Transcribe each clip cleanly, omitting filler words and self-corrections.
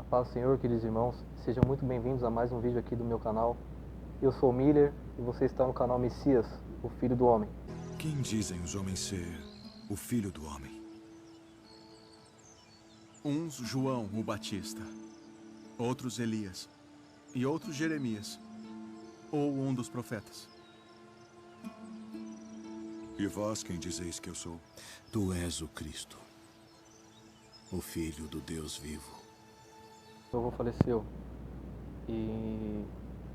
Paz do Senhor, queridos irmãos, sejam muito bem-vindos a mais um vídeo aqui do meu canal. Eu sou o Miller e você está no canal Messias, o Filho do Homem. Quem dizem os homens ser o Filho do Homem? Uns João o Batista, outros Elias e outros Jeremias, ou um dos profetas. E vós quem dizeis que eu sou? Tu és o Cristo, o Filho do Deus vivo. Meu avô faleceu e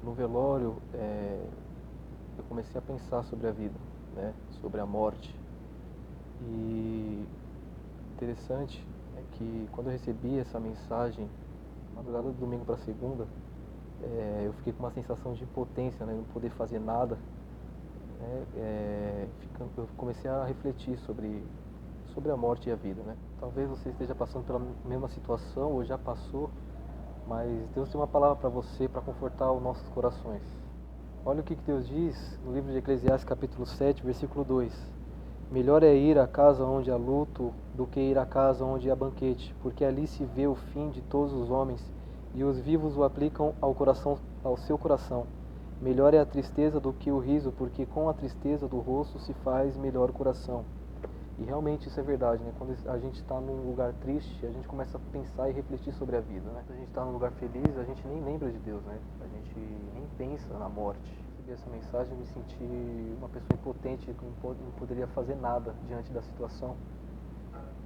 no velório eu comecei a pensar sobre a vida, né? Sobre a morte. E interessante é que quando eu recebi essa mensagem, na madrugada do domingo para segunda, eu fiquei com uma sensação de impotência, né? Não poder fazer nada. Eu comecei a refletir sobre a morte e a vida, né? Talvez você esteja passando pela mesma situação ou já passou, mas Deus tem uma palavra para você, para confortar os nossos corações. Olha o que Deus diz no livro de Eclesiastes, capítulo 7, versículo 2. Melhor é ir à casa onde há luto do que ir à casa onde há banquete, porque ali se vê o fim de todos os homens, e os vivos o aplicam ao seu coração. Melhor é a tristeza do que o riso, porque com a tristeza do rosto se faz melhor o coração. E realmente isso é verdade, né? Quando a gente está num lugar triste, a gente começa a pensar e refletir sobre a vida, né? Quando a gente está num lugar feliz, a gente nem lembra de Deus, né? A gente nem pensa na morte. Recebi essa mensagem e me senti uma pessoa impotente, que não poderia fazer nada diante da situação.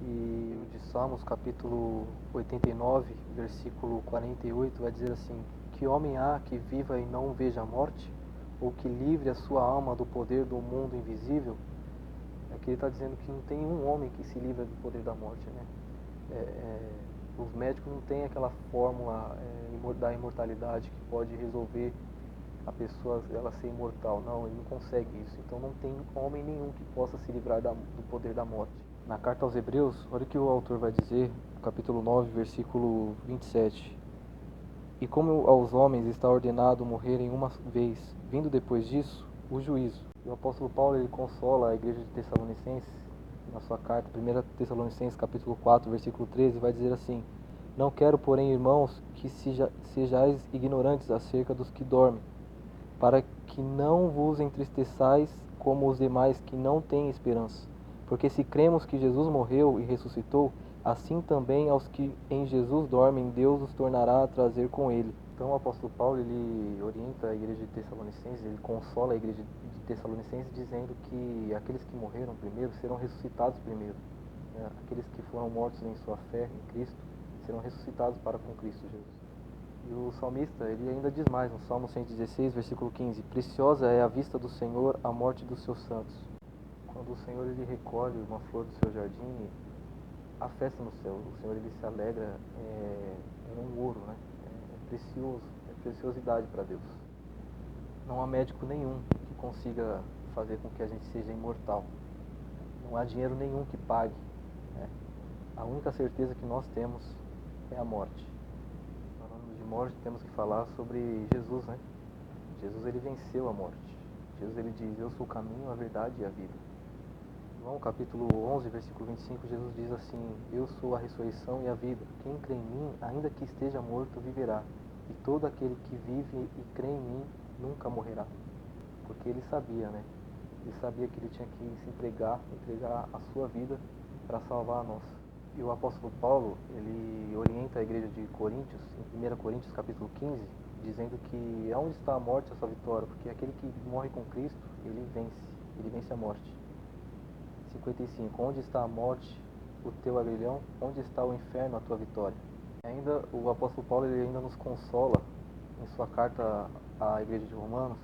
E o de Salmos, capítulo 89, versículo 48, vai dizer assim: que homem há que viva e não veja a morte? Ou que livre a sua alma do poder do mundo invisível? Aqui ele está dizendo que não tem um homem que se livra do poder da morte, né? Os médicos não têm aquela fórmula da imortalidade que pode resolver a pessoa ela ser imortal. Não, ele não consegue isso. Então não tem homem nenhum que possa se livrar do poder da morte. Na carta aos Hebreus, olha o que o autor vai dizer, capítulo 9, versículo 27. E como aos homens está ordenado morrerem uma vez, vindo depois disso o juízo. E o apóstolo Paulo ele consola a igreja de Tessalonicenses, na sua carta, 1 Tessalonicenses capítulo 4, versículo 13, vai dizer assim: não quero, porém, irmãos, que sejais ignorantes acerca dos que dormem, para que não vos entristeçais como os demais que não têm esperança. Porque se cremos que Jesus morreu e ressuscitou, assim também aos que em Jesus dormem, Deus os tornará a trazer com ele. Então o apóstolo Paulo ele orienta a igreja de Tessalonicenses, ele consola a igreja de Tessalonicenses dizendo que aqueles que morreram primeiro serão ressuscitados primeiro, né? Aqueles que foram mortos em sua fé em Cristo serão ressuscitados para com Cristo Jesus. E o salmista ele ainda diz mais no Salmo 116, versículo 15: preciosa é a vista do Senhor a morte dos seus santos. Quando o Senhor ele recolhe uma flor do seu jardim, há festa no céu. O Senhor ele se alegra, é um ouro, né? É precioso, é preciosidade para Deus. Não há médico nenhum que consiga fazer com que a gente seja imortal. Não há dinheiro nenhum que pague, né? A única certeza que nós temos é a morte. Falando de morte, temos que falar sobre Jesus, né? Jesus ele venceu a morte. Jesus ele diz: eu sou o caminho, a verdade e a vida. João capítulo 11, versículo 25, Jesus diz assim: eu sou a ressurreição e a vida. Quem crê em mim, ainda que esteja morto, viverá. E todo aquele que vive e crê em mim nunca morrerá. Porque ele sabia, né? Ele sabia que ele tinha que se entregar a sua vida para salvar a nossa. E o apóstolo Paulo, ele orienta a igreja de Coríntios, em 1 Coríntios capítulo 15, dizendo que onde está a morte, a sua vitória? Porque aquele que morre com Cristo, ele vence a morte. 55. Onde está a morte, o teu aguilhão? Onde está o inferno, a tua vitória? E ainda o apóstolo Paulo ele ainda nos consola em sua carta à igreja de Romanos,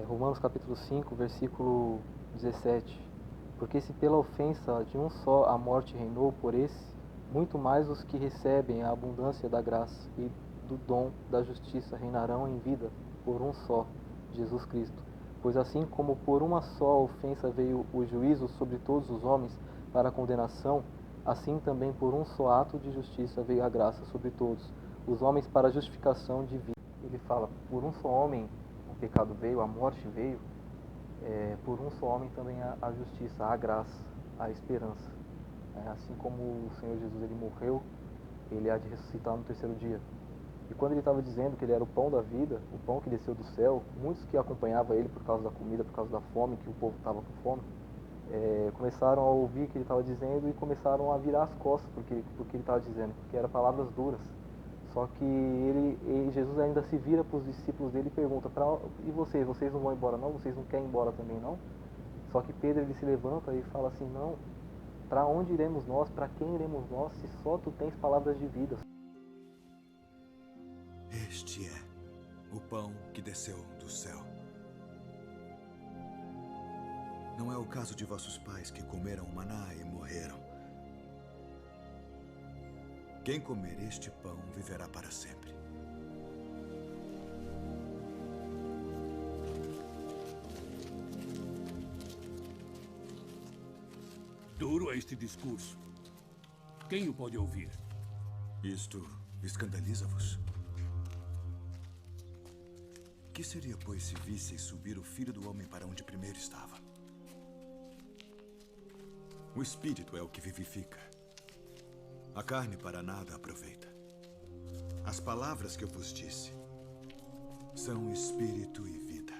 Romanos capítulo 5, versículo 17. Porque se pela ofensa de um só a morte reinou por esse, muito mais os que recebem a abundância da graça e do dom da justiça reinarão em vida por um só, Jesus Cristo. Pois assim como por uma só ofensa veio o juízo sobre todos os homens para a condenação, assim também por um só ato de justiça veio a graça sobre todos os homens para a justificação de vida. Ele fala: por um só homem o pecado veio, a morte veio, por um só homem também a justiça, a graça, a esperança. Assim como o Senhor Jesus ele morreu ele há de ressuscitar no terceiro dia. E quando ele estava dizendo que ele era o pão da vida, o pão que desceu do céu, muitos que acompanhavam ele por causa da comida, por causa da fome, que o povo estava com fome, começaram a ouvir o que ele estava dizendo e começaram a virar as costas porque ele estava dizendo, porque eram palavras duras. Só que Jesus ainda se vira para os discípulos dele e pergunta, e vocês não vão embora não? Vocês não querem ir embora também não? Só que Pedro ele se levanta e fala assim, não, para onde iremos nós, para quem iremos nós, se só tu tens palavras de vida? Este é o pão que desceu do céu. Não é o caso de vossos pais que comeram o maná e morreram. Quem comer este pão viverá para sempre. Duro é este discurso. Quem o pode ouvir? Isto escandaliza-vos? Que seria, pois, se visseis subir o Filho do Homem para onde primeiro estava? O Espírito é o que vivifica. A carne para nada aproveita. As palavras que eu vos disse são Espírito e vida.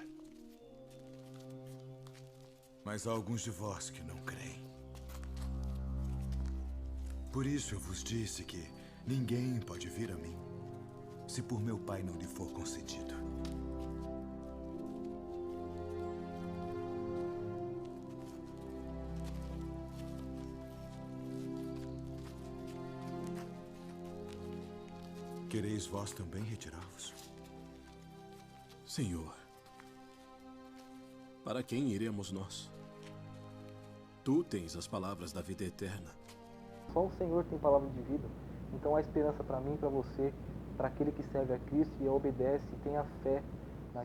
Mas há alguns de vós que não creem. Por isso eu vos disse que ninguém pode vir a mim, se por meu Pai não lhe for concedido. Quereis vós também retirar-vos? Senhor, para quem iremos nós? Tu tens as palavras da vida eterna. Só o Senhor tem palavra de vida. Então há esperança para mim, para você, para aquele que serve a Cristo e obedece e tem a fé.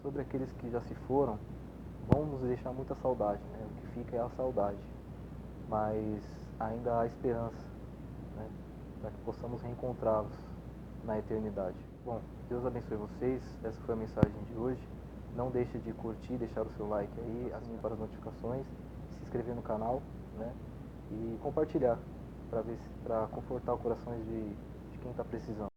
Sobre aqueles que já se foram, vão nos deixar muita saudade, né? O que fica é a saudade. Mas ainda há esperança, né? Para que possamos reencontrá-los na eternidade. Bom, Deus abençoe vocês. Essa foi a mensagem de hoje. Não deixe de curtir, deixar o seu like aí, assinar para as notificações, se inscrever no canal, né? E compartilhar para confortar os corações de quem está precisando.